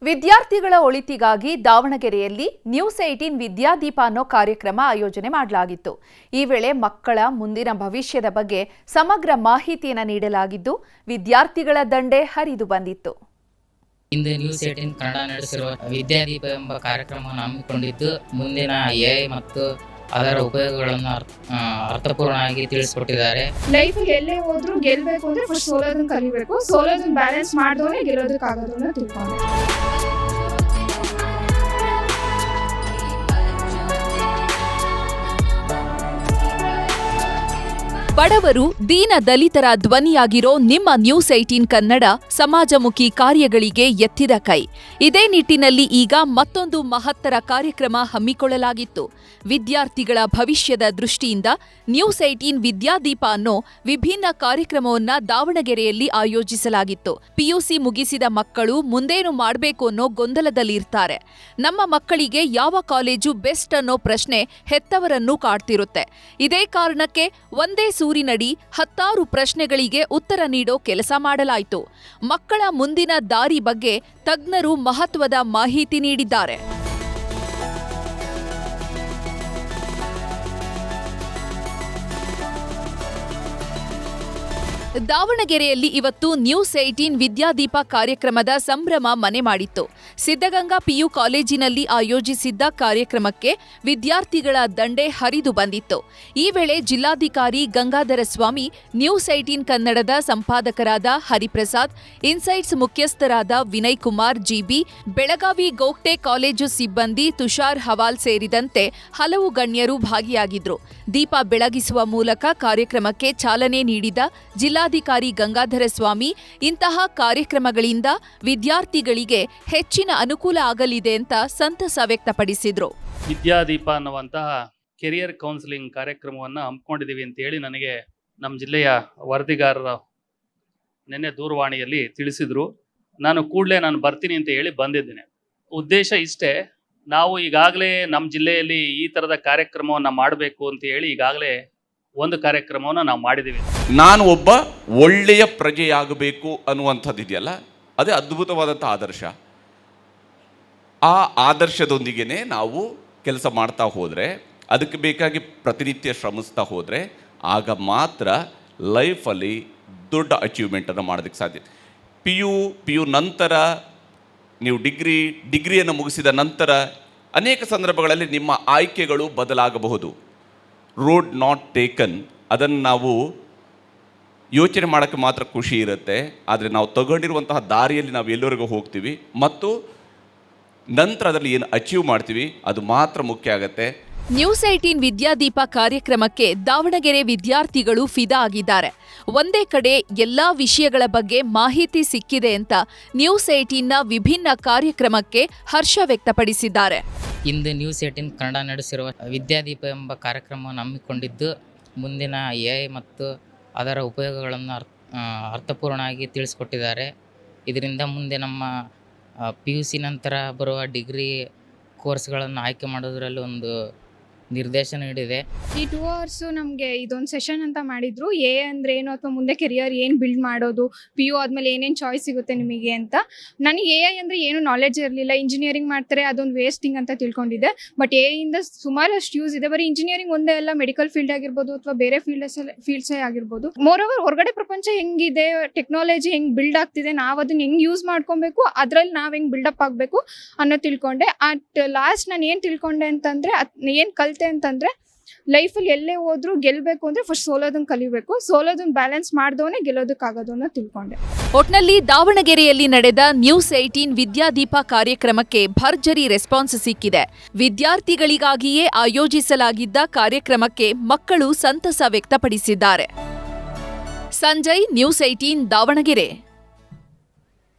ವಿದ್ಯಾರ್ಥಿಗಳ ಒಳಿತಿಗಾಗಿ ದಾವಣಗೆರೆಯಲ್ಲಿ ನ್ಯೂಸ್18 ವಿದ್ಯಾದೀಪ ಅನ್ನೋ ಕಾರ್ಯಕ್ರಮ ಆಯೋಜನೆ ಮಾಡಲಾಗಿತ್ತು. ಈ ವೇಳೆ ಮಕ್ಕಳ ಮುಂದಿನ ಭವಿಷ್ಯದ ಬಗ್ಗೆ ಸಮಗ್ರ ಮಾಹಿತಿಯನ್ನು ನೀಡಲಾಗಿದ್ದು ವಿದ್ಯಾರ್ಥಿಗಳ ದಂಡೆ ಹರಿದು ಬಂದಿತ್ತು. ಇಂದು ನ್ಯೂಸ್18 ಕನ್ನಡ ನಡೆಸಿರುವ ವಿದ್ಯಾದೀಪ ಎಂಬ ಕಾರ್ಯಕ್ರಮವನ್ನು ಹಮ್ಮಿಕೊಂಡಿದ್ದು ಮುಂದಿನ ಎಐ ಮತ್ತು ಅದರ ಉಪಯೋಗಗಳನ್ನು ಅರ್ಥಪೂರ್ಣವಾಗಿ ತಿಳಿಸಿಕೊಟ್ಟಿದ್ದಾರೆ. ಲೈಫ್ ಎಲ್ಲೇ ಹೋದ್ರೂ ಗೆಲ್ಬೇಕು ಅಂದ್ರೆ ಫಸ್ಟ್ ಸೋಲೋದನ್ನ ಕಲಿಬೇಕು, ಸೋಲೋದನ್ನ ಬ್ಯಾಲೆನ್ಸ್ ಮಾಡಿದವನೇ ಗೆಲ್ಲೋದಕ್ಕಾಗೋದು ಅಂತ ತಿಳ್ಕೊಂಡೆ. ಬಡವರು ದೀನ ದಲಿತರ ಧ್ವನಿಯಾಗಿರೋ ನಿಮ್ಮ ನ್ಯೂಸ್18 ಕನ್ನಡ ಸಮಾಜಮುಖಿ ಕಾರ್ಯಗಳಿಗೆ ಎತ್ತಿದ ಕೈ. ಇದೇ ನಿಟ್ಟಿನಲ್ಲಿ ಈಗ ಮತ್ತೊಂದು ಮಹತ್ತರ ಕಾರ್ಯಕ್ರಮ ಹಮ್ಮಿಕೊಳ್ಳಲಾಗಿತ್ತು. ವಿದ್ಯಾರ್ಥಿಗಳ ಭವಿಷ್ಯದ ದೃಷ್ಟಿಯಿಂದ ನ್ಯೂಸ್18 ವಿದ್ಯಾದೀಪ ಅನ್ನೋ ವಿಭಿನ್ನ ಕಾರ್ಯಕ್ರಮವನ್ನ ದಾವಣಗೆರೆಯಲ್ಲಿ ಆಯೋಜಿಸಲಾಗಿತ್ತು. ಪಿಯುಸಿ ಮುಗಿಸಿದ ಮಕ್ಕಳು ಮುಂದೇನು ಮಾಡಬೇಕು ಅನ್ನೋ ಗೊಂದಲದಲ್ಲಿರ್ತಾರೆ. ನಮ್ಮ ಮಕ್ಕಳಿಗೆ ಯಾವ ಕಾಲೇಜು ಬೆಸ್ಟ್ ಅನ್ನೋ ಪ್ರಶ್ನೆ ಹೆತ್ತವರನ್ನು ಕಾಡ್ತಿರುತ್ತೆ. ಇದೇ ಕಾರಣಕ್ಕೆ ಒಂದೇ ಸೂರಿನಡಿ 10 ಪ್ರಶ್ನೆಗಳಿಗೆ ಉತ್ತರ ನೀಡೋ ಕೆಲಸ ಮಾಡಲಾಯಿತು. ಮಕ್ಕಳ ಮುಂದಿನ ದಾರಿ ಬಗ್ಗೆ ತಜ್ಞರು ಮಹತ್ವದ ಮಾಹಿತಿ ನೀಡಿದ್ದಾರೆ. ದಾವಣಗೆರೆಯಲ್ಲಿ ಇವತ್ತು ನ್ಯೂಸ್18 ವಿದ್ಯಾದೀಪ ಕಾರ್ಯಕ್ರಮದ ಸಂಭ್ರಮ ಮನೆ ಮಾಡಿತ್ತು. ಸಿದ್ಧಗಂಗಾ ಪಿಯು ಕಾಲೇಜಿನಲ್ಲಿ ಆಯೋಜಿಸಿದ್ದ ಕಾರ್ಯಕ್ರಮಕ್ಕೆ ವಿದ್ಯಾರ್ಥಿಗಳ ದಂಡೆ ಹರಿದು ಬಂದಿತ್ತು. ಈ ವೇಳೆ ಜಿಲ್ಲಾಧಿಕಾರಿ ಗಂಗಾಧರ ಸ್ವಾಮಿ, ನ್ಯೂಸ್18 ಕನ್ನಡದ ಸಂಪಾದಕರಾದ ಹರಿಪ್ರಸಾದ್, ಇನ್ಸೈಟ್ಸ್ ಮುಖ್ಯಸ್ಥರಾದ ವಿನಯ್ ಕುಮಾರ್ ಜಿಬಿ, ಬೆಳಗಾವಿ ಗೋಗ್ಟೆ ಕಾಲೇಜು ಸಿಬ್ಬಂದಿ ತುಷಾರ್ ಹವಾಲ್ ಸೇರಿದಂತೆ ಹಲವು ಗಣ್ಯರು ಭಾಗಿಯಾಗಿದ್ರು. ದೀಪ ಬೆಳಗಿಸುವ ಮೂಲಕ ಕಾರ್ಯಕ್ರಮಕ್ಕೆ ಚಾಲನೆ ನೀಡಿದ ಜಿಲ್ಲಾಧಿಕಾರಿ ಗಂಗಾಧರ ಸ್ವಾಮಿ, ಇಂತಹ ಕಾರ್ಯಕ್ರಮಗಳಿಂದ ವಿದ್ಯಾರ್ಥಿಗಳಿಗೆ ಹೆಚ್ಚಿನ ಅನುಕೂಲ ಆಗಲಿದೆ ಅಂತ ಸಂತಸ ವ್ಯಕ್ತಪಡಿಸಿದ್ರು. ವಿದ್ಯಾದೀಪ ಅನ್ನುವಂತಹ ಕೆರಿಯರ್ ಕೌನ್ಸಿಲಿಂಗ್ ಕಾರ್ಯಕ್ರಮವನ್ನು ಹಮ್ಮಿಕೊಂಡಿದ್ದೀವಿ ಅಂತ ಹೇಳಿ ನನಗೆ ನಮ್ಮ ಜಿಲ್ಲೆಯ ವರದಿಗಾರರು ನಿನ್ನೆ ದೂರವಾಣಿಯಲ್ಲಿ ತಿಳಿಸಿದ್ರು. ನಾನು ಬರ್ತೀನಿ ಅಂತ ಹೇಳಿ ಬಂದಿದ್ದೇನೆ. ಉದ್ದೇಶ ಇಷ್ಟೇ, ನಾವು ಈಗಾಗಲೇ ನಮ್ಮ ಜಿಲ್ಲೆಯಲ್ಲಿ ಈ ಥರದ ಕಾರ್ಯಕ್ರಮವನ್ನು ಮಾಡಬೇಕು ಅಂತ ಹೇಳಿ ಈಗಾಗಲೇ ಒಂದು ಕಾರ್ಯಕ್ರಮವನ್ನು ನಾವು ಮಾಡಿದ್ದೀವಿ. ನಾನು ಒಬ್ಬ ಒಳ್ಳೆಯ ಪ್ರಜೆಯಾಗಬೇಕು ಅನ್ನುವಂಥದ್ದು ಇದೆಯಲ್ಲ, ಅದೇ ಅದ್ಭುತವಾದಂಥ ಆದರ್ಶ. ಆ ಆದರ್ಶದೊಂದಿಗೆ ನಾವು ಕೆಲಸ ಮಾಡ್ತಾ ಹೋದರೆ, ಅದಕ್ಕೆ ಬೇಕಾಗಿ ಪ್ರತಿನಿತ್ಯ ಶ್ರಮಿಸ್ತಾ ಹೋದರೆ, ಆಗ ಮಾತ್ರ ಲೈಫಲ್ಲಿ ದೊಡ್ಡ ಅಚೀವ್ಮೆಂಟನ್ನು ಮಾಡೋದಕ್ಕೆ ಸಾಧ್ಯ. ಪಿ ಯು ನಂತರ ನೀವು ಡಿಗ್ರಿಯನ್ನು ಮುಗಿಸಿದ ನಂತರ ಅನೇಕ ಸಂದರ್ಭಗಳಲ್ಲಿ ನಿಮ್ಮ ಆಯ್ಕೆಗಳು ಬದಲಾಗಬಹುದು. ರೋಡ್ ನಾಟ್ ಟೇಕನ್, ಅದನ್ನು ನಾವು ಯೋಚನೆ ಮಾಡೋಕ್ಕೆ ಮಾತ್ರ ಖುಷಿ ಇರುತ್ತೆ. ಆದರೆ ನಾವು ತಗೊಂಡಿರುವಂತಹ ದಾರಿಯಲ್ಲಿ ನಾವು ಎಲ್ಲರಿಗೂ ಹೋಗ್ತೀವಿ ಮತ್ತು ನಂತರ ಅದರಲ್ಲಿ ಏನು ಅಚೀವ್ ಮಾಡ್ತೀವಿ ಅದು ಮಾತ್ರ ಮುಖ್ಯ ಆಗುತ್ತೆ. ನ್ಯೂಸ್18 ವಿದ್ಯಾದೀಪ ಕಾರ್ಯಕ್ರಮಕ್ಕೆ ದಾವಣಗೆರೆ ವಿದ್ಯಾರ್ಥಿಗಳು ಫಿದಾ ಆಗಿದ್ದಾರೆ. ಒಂದೇ ಕಡೆ ಎಲ್ಲಾ ವಿಷಯಗಳ ಬಗ್ಗೆ ಮಾಹಿತಿ ಸಿಕ್ಕಿದೆ ಅಂತ ನ್ಯೂಸ್18ನ ವಿಭಿನ್ನ ಕಾರ್ಯಕ್ರಮಕ್ಕೆ ಹರ್ಷ ವ್ಯಕ್ತಪಡಿಸಿದ್ದಾರೆ. ಇಂದು ನ್ಯೂಸ್18 ಕನ್ನಡ ನಡೆಸಿರುವ ವಿದ್ಯಾದೀಪ ಎಂಬ ಕಾರ್ಯಕ್ರಮವನ್ನು ಹಮ್ಮಿಕೊಂಡಿದ್ದು ಮುಂದಿನ ಎಐ ಮತ್ತು ಅದರ ಉಪಯೋಗಗಳನ್ನು ಅರ್ಥಪೂರ್ಣವಾಗಿ ತಿಳಿಸಿಕೊಟ್ಟಿದ್ದಾರೆ. ಇದರಿಂದ ಮುಂದೆ ನಮ್ಮ PUC ನಂತರ ಬರುವ ಡಿಗ್ರಿ ಕೋರ್ಸ್ಗಳನ್ನು ಆಯ್ಕೆ ಮಾಡೋದರಲ್ಲಿ ಒಂದು ನಿರ್ದೇಶನ ನೀಡಿದೆ. ಈ 2 hours ನಮಗೆ ಇದೊಂದು ಸೆಷನ್ ಅಂತ ಮಾಡಿದ್ರು. ಅಂದರೆ ಏನು ಅಥವಾ ಮುಂದೆ ಕೆರಿಯರ್ ಏನು ಬಿಲ್ಡ್ ಮಾಡೋದು, PU ಆದಮೇಲೆ ಏನೇನು ಚಾಯ್ಸ್ ಸಿಗುತ್ತೆ ನಿಮಗೆ ಅಂತ. ನನಗೆ AI ಅಂದರೆ ಏನು ನಾಲೆಡ್ಜ್ ಇರಲಿಲ್ಲ. ಇಂಜಿನಿಯರಿಂಗ್ ಮಾಡ್ತಾರೆ, ಅದೊಂದು ವೇಸ್ಟಿಂಗ್ ಅಂತ ತಿಳ್ಕೊಂಡಿದ್ದೆ. ಬಟ್ AI ಸುಮಾರಷ್ಟು ಯೂಸ್ ಇದೆ. ಬರೀ ಇಂಜಿನಿಯರಿಂಗ್ ಒಂದೇ ಅಲ್ಲ, ಮೆಡಿಕಲ್ ಫೀಲ್ಡ್ ಆಗಿರ್ಬೋದು ಅಥವಾ ಬೇರೆ ಫೀಲ್ಡ್ಸೇ ಆಗಿರ್ಬೋದು. ಮೋರ್ ಓವರ್ ಹೊರಗಡೆ ಪ್ರಪಂಚ ಹೆಂಗಿದೆ, ಟೆಕ್ನಾಲಜಿ ಹೆಂಗೆ ಬಿಲ್ಡ್ ಆಗ್ತಿದೆ, ನಾವು ಅದನ್ನ ಹೆಂಗೆ ಯೂಸ್ ಮಾಡ್ಕೊಬೇಕು, ಅದರಲ್ಲಿ ನಾವು ಹೆಂಗೆ ಬಿಲ್ಡಪ್ ಆಗಬೇಕು ಅನ್ನೋ ತಿಳ್ಕೊಂಡೆ. ಅಟ್ ಲಾಸ್ಟ್ ನಾನು ಏನು ತಿಳ್ಕೊಂಡೆ ಅಂತಂದರೆ, ಏನು ಕಲಿತೆ ಅಂತಂದ್ರೆ, ಲೈಫಲ್ಲಿ ಎಲ್ಲೇ ಹೋದ್ರೂ ಗೆಲ್ಬೇಕು ಅಂದ್ರೆ ಫಸ್ಟ್ ಸೋಲೋದನ್ನ ಕಲಿಬೇಕು, ಸೋಲೋದನ್ನ ಬ್ಯಾಲೆನ್ಸ್ ಮಾಡಿದವನೇ ಗೆಲ್ಲೋದಕ್ಕಾಗೋದು ಅಂತ ತಿಳ್ಕೊಂಡೆ. ಒಟ್ನಲ್ಲಿ ದಾವಣಗೆರೆಯಲ್ಲಿ ನಡೆದ ನ್ಯೂಸ್18 ವಿದ್ಯಾದೀಪ ಕಾರ್ಯಕ್ರಮಕ್ಕೆ ಭರ್ಜರಿ ರೆಸ್ಪಾನ್ಸ್ ಸಿಕ್ಕಿದೆ. ವಿದ್ಯಾರ್ಥಿಗಳಿಗಾಗಿಯೇ ಆಯೋಜಿಸಲಾಗಿದ್ದ ಕಾರ್ಯಕ್ರಮಕ್ಕೆ ಮಕ್ಕಳು ಸಂತಸ ವ್ಯಕ್ತಪಡಿಸಿದ್ದಾರೆ. ಸಂಜಯ್, ನ್ಯೂಸ್18 ದಾವಣಗೆರೆ.